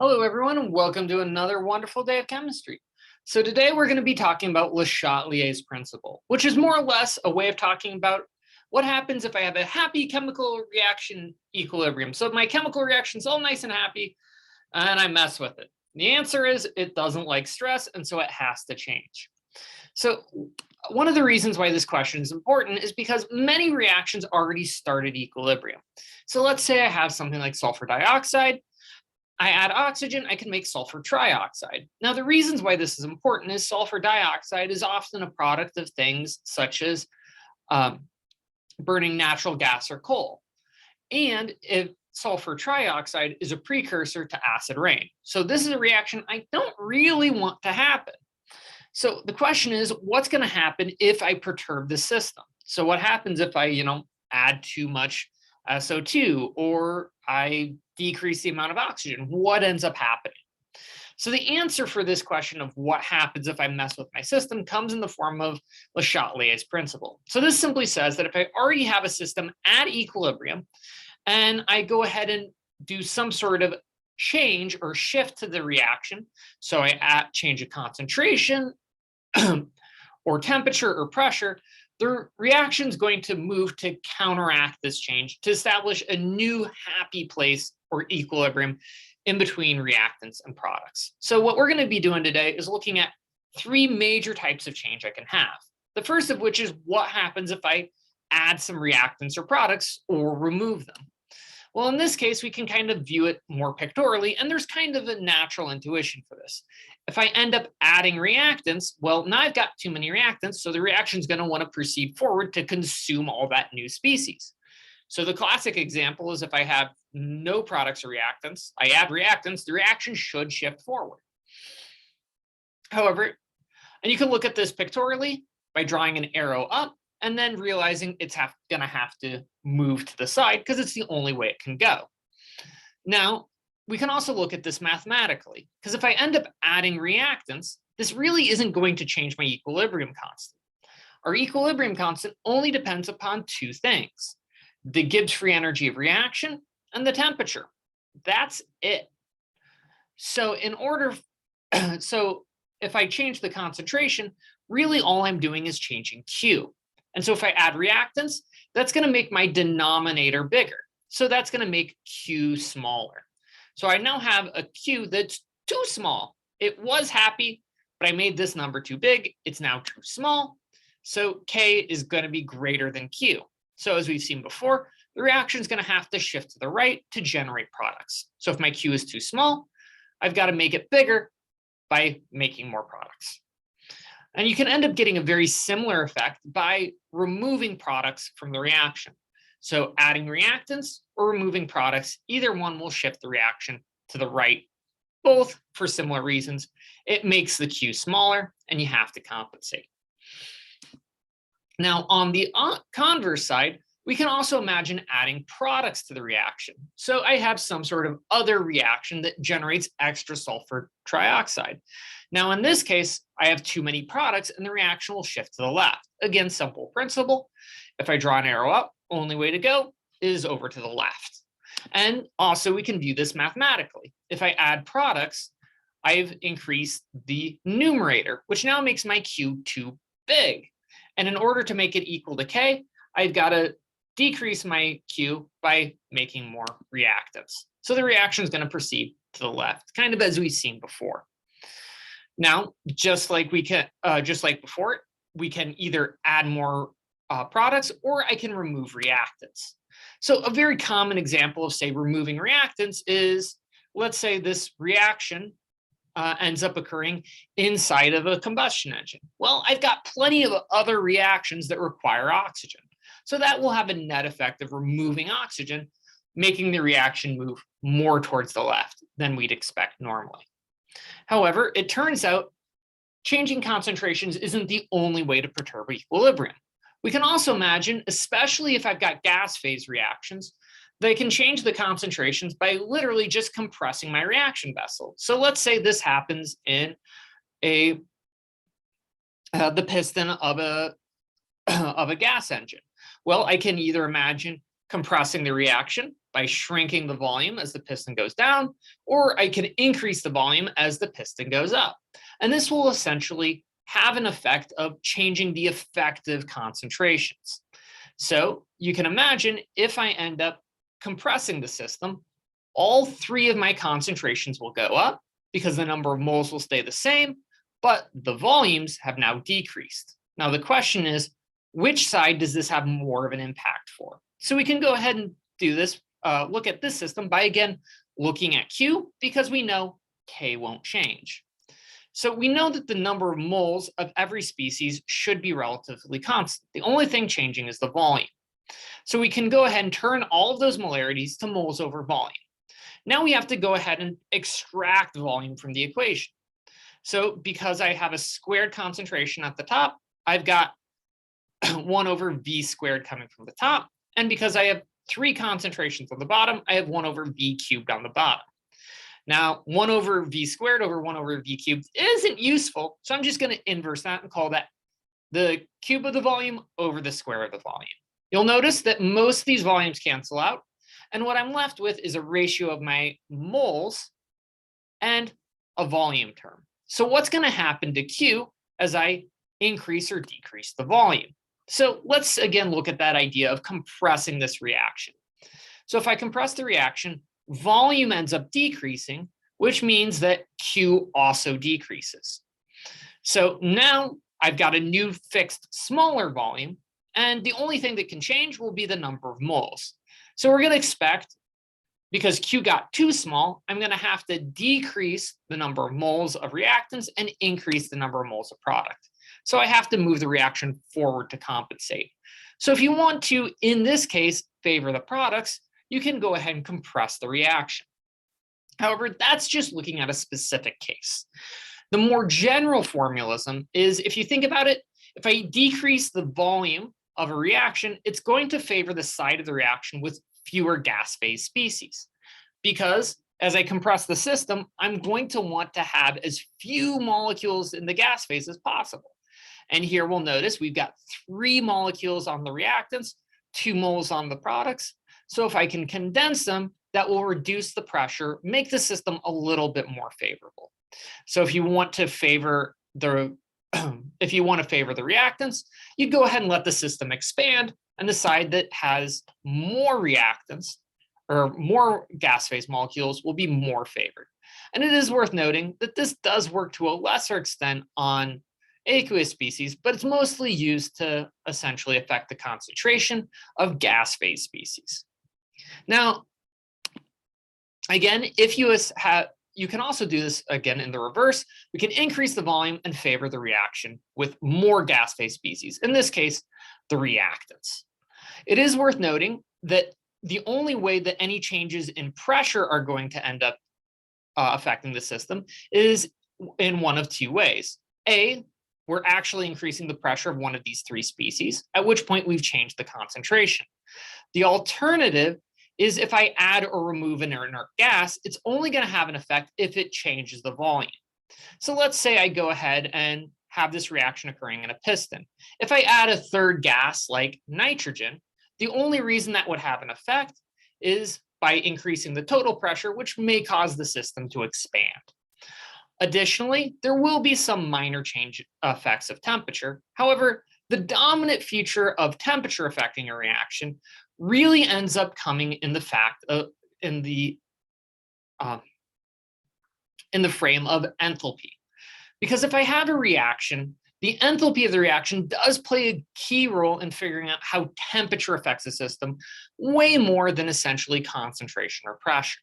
Hello, everyone, and welcome to another wonderful day of chemistry. So today we're going to be talking about Le Chatelier's principle, which is more or less a way of talking about what happens if I have a happy chemical reaction equilibrium. So my chemical reaction's all nice and happy, and I mess with it. The answer is it doesn't like stress, and so it has to change. So one of the reasons why this question is important is because many reactions already start at equilibrium. So let's say I have something like sulfur dioxide. I add oxygen, I can make sulfur trioxide. Now, the reasons why this is important is sulfur dioxide is often a product of things such as burning natural gas or coal. And if sulfur trioxide is a precursor to acid rain. So this is a reaction I don't really want to happen. So the question is, what's going to happen if I perturb the system? So what happens if I, add too much SO2 or I decrease the amount of oxygen? What ends up happening? So the answer for this question of what happens if I mess with my system comes in the form of Le Chatelier's principle. So this simply says that if I already have a system at equilibrium and I go ahead and do some sort of change or shift to the reaction, so I change a concentration or temperature or pressure, the reaction is going to move to counteract this change to establish a new happy place or equilibrium in between reactants and products. So what we're going to be doing today is looking at three major types of change I can have. The first of which is what happens if I add some reactants or products or remove them. Well, in this case, we can kind of view it more pictorially, and there's kind of a natural intuition for this. If I end up adding reactants, well, now I've got too many reactants, so the reaction is going to want to proceed forward to consume all that new species. So the classic example is if I have no products or reactants, I add reactants, the reaction should shift forward. However, and you can look at this pictorially by drawing an arrow up, and then realizing it's going to have to move to the side because it's the only way it can go. Now, we can also look at this mathematically, because if I end up adding reactants, this really isn't going to change my equilibrium constant. Our equilibrium constant only depends upon two things: the Gibbs free energy of reaction and the temperature. That's it. So if I change the concentration, really all I'm doing is changing Q. And so if I add reactants, that's going to make my denominator bigger. So that's going to make Q smaller. So I now have a Q that's too small. It was happy, but I made this number too big. It's now too small. So K is going to be greater than Q. So as we've seen before, the reaction is going to have to shift to the right to generate products. So if my Q is too small, I've got to make it bigger by making more products. And you can end up getting a very similar effect by removing products from the reaction. So adding reactants or removing products, either one will shift the reaction to the right, both for similar reasons. It makes the Q smaller and you have to compensate. Now, on the converse side, we can also imagine adding products to the reaction. So I have some sort of other reaction that generates extra sulfur trioxide. Now, in this case, I have too many products and the reaction will shift to the left. Again, simple principle. If I draw an arrow up, only way to go is over to the left. And also we can view this mathematically. If I add products, I've increased the numerator, which now makes my Q too big. And in order to make it equal to K, I've got to decrease my Q by making more reactants. So the reaction is going to proceed to the left, kind of as we've seen before. Now, just like before, we can either add more products or I can remove reactants. So a very common example of, say, removing reactants is, let's say this reaction ends up occurring inside of a combustion engine. Well, I've got plenty of other reactions that require oxygen. So that will have a net effect of removing oxygen, making the reaction move more towards the left than we'd expect normally. However, it turns out changing concentrations isn't the only way to perturb equilibrium. We can also imagine, especially if I've got gas phase reactions, they can change the concentrations by literally just compressing my reaction vessel. So let's say this happens in the piston of a gas engine. Well, I can either imagine compressing the reaction by shrinking the volume as the piston goes down, or I can increase the volume as the piston goes up. And this will essentially have an effect of changing the effective concentrations. So you can imagine if I end up compressing the system, all three of my concentrations will go up because the number of moles will stay the same, but the volumes have now decreased. Now the question is, which side does this have more of an impact for? So we can go ahead and do this, look at this system by, again, looking at Q, because we know K won't change. So we know that the number of moles of every species should be relatively constant. The only thing changing is the volume. So we can go ahead and turn all of those molarities to moles over volume. Now we have to go ahead and extract volume from the equation. So because I have a squared concentration at the top, I've got 1 over v squared coming from the top. And because I have 3 concentrations on the bottom, I have 1 over v cubed on the bottom. Now, 1 over v squared over 1 over v cubed isn't useful, so I'm just going to inverse that and call that the cube of the volume over the square of the volume. You'll notice that most of these volumes cancel out, and what I'm left with is a ratio of my moles and a volume term. So what's going to happen to Q as I increase or decrease the volume? So let's again look at that idea of compressing this reaction. So if I compress the reaction, volume ends up decreasing, which means that Q also decreases. So now I've got a new fixed smaller volume, and the only thing that can change will be the number of moles. So we're going to expect, because Q got too small, I'm going to have to decrease the number of moles of reactants and increase the number of moles of product. So I have to move the reaction forward to compensate. So if you want to, in this case, favor the products, you can go ahead and compress the reaction. However, that's just looking at a specific case. The more general formalism is, if you think about it, if I decrease the volume of a reaction, it's going to favor the side of the reaction with fewer gas phase species. Because as I compress the system, I'm going to want to have as few molecules in the gas phase as possible. And here we'll notice we've got 3 molecules on the reactants, 2 moles on the products. So if I can condense them, that will reduce the pressure, make the system a little bit more favorable. So if you want to favor the reactants, you go ahead and let the system expand, and the side that has more reactants or more gas phase molecules will be more favored. And it is worth noting that this does work to a lesser extent on aqueous species, but it's mostly used to essentially affect the concentration of gas phase species. Now, again, if you can also do this again in the reverse. We can increase the volume and favor the reaction with more gas phase species, in this case, the reactants. It is worth noting that the only way that any changes in pressure are going to end up affecting the system is in one of 2 ways. A, we're actually increasing the pressure of one of these 3 species, at which point we've changed the concentration. The alternative is if I add or remove an inert gas, it's only going to have an effect if it changes the volume. So let's say I go ahead and have this reaction occurring in a piston. If I add a 3rd gas like nitrogen, the only reason that would have an effect is by increasing the total pressure, which may cause the system to expand. Additionally, there will be some minor change effects of temperature. However, the dominant feature of temperature affecting a reaction really ends up coming in the fact of in the frame of enthalpy. Because if I have a reaction, the enthalpy of the reaction does play a key role in figuring out how temperature affects the system way more than essentially concentration or pressure.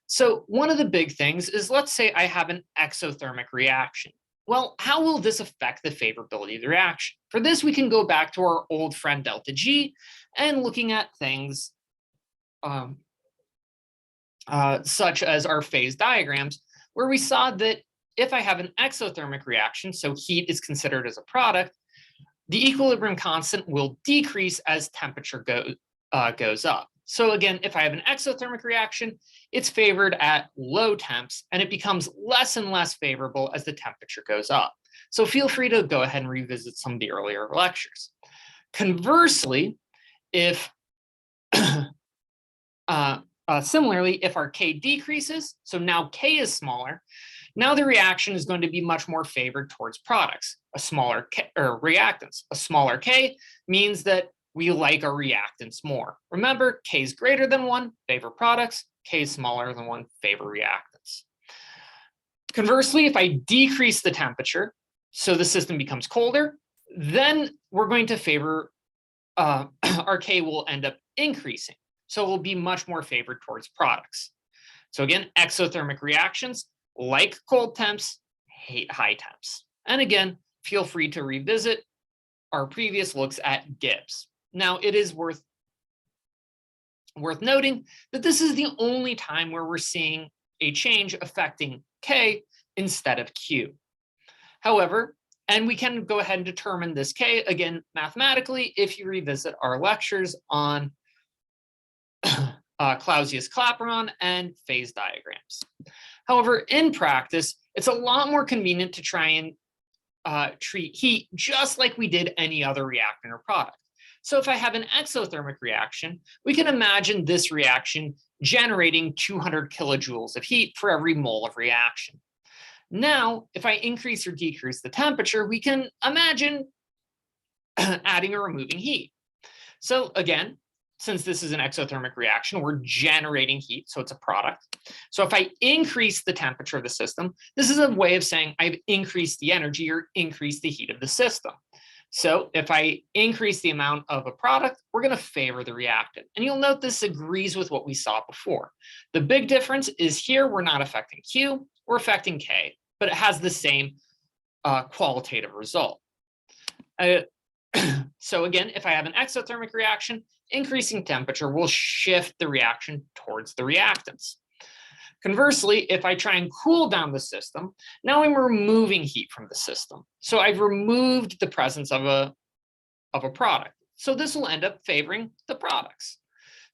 So one of the big things is, let's say I have an exothermic reaction. Well, how will this affect the favorability of the reaction? For this, we can go back to our old friend delta G and looking at things such as our phase diagrams, where we saw that if I have an exothermic reaction, so heat is considered as a product, the equilibrium constant will decrease as temperature goes up. So again, if I have an exothermic reaction, it's favored at low temps, and it becomes less and less favorable as the temperature goes up. So feel free to go ahead and revisit some of the earlier lectures. Conversely, if Similarly, if our K decreases, so now K is smaller, now the reaction is going to be much more favored towards products, a smaller K, or reactants. A smaller K means that we like our reactants more. Remember, K is greater than 1, favor products. K is smaller than 1, favor reactants. Conversely, if I decrease the temperature, so the system becomes colder, then we're going to favor, our K will end up increasing. So it will be much more favored towards products. So again, exothermic reactions, like cold temps, hate high temps. And again, feel free to revisit our previous looks at Gibbs. Now, it is worth noting that this is the only time where we're seeing a change affecting K instead of Q. However, and we can go ahead and determine this K, again, mathematically, if you revisit our lectures on Clausius-Clapeyron and phase diagrams. However, in practice, it's a lot more convenient to try and treat heat just like we did any other reactant or product. So if I have an exothermic reaction, we can imagine this reaction generating 200 kilojoules of heat for every mole of reaction. Now, if I increase or decrease the temperature, we can imagine adding or removing heat. So again, since this is an exothermic reaction, we're generating heat, so it's a product. So if I increase the temperature of the system, this is a way of saying I've increased the energy or increased the heat of the system. So if I increase the amount of a product, we're going to favor the reactant. And you'll note this agrees with what we saw before. The big difference is here we're not affecting Q, we're affecting K, but it has the same qualitative result. So again, if I have an exothermic reaction, increasing temperature will shift the reaction towards the reactants. Conversely, if I try and cool down the system, now I'm removing heat from the system. So I've removed the presence of a product. So this will end up favoring the products.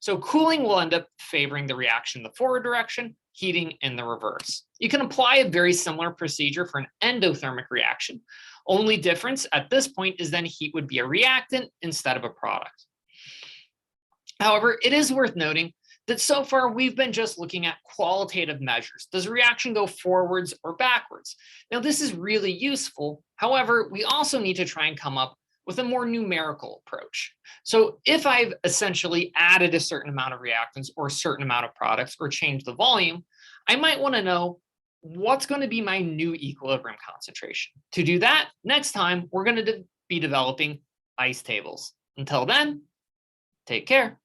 So cooling will end up favoring the reaction in the forward direction, heating in the reverse. You can apply a very similar procedure for an endothermic reaction. Only difference at this point is then heat would be a reactant instead of a product. However, it is worth noting that so far we've been just looking at qualitative measures. Does a reaction go forwards or backwards? Now, this is really useful. However, we also need to try and come up with a more numerical approach. So if I've essentially added a certain amount of reactants or a certain amount of products or changed the volume, I might want to know what's going to be my new equilibrium concentration. To do that, next time, we're going to be developing ice tables. Until then, take care.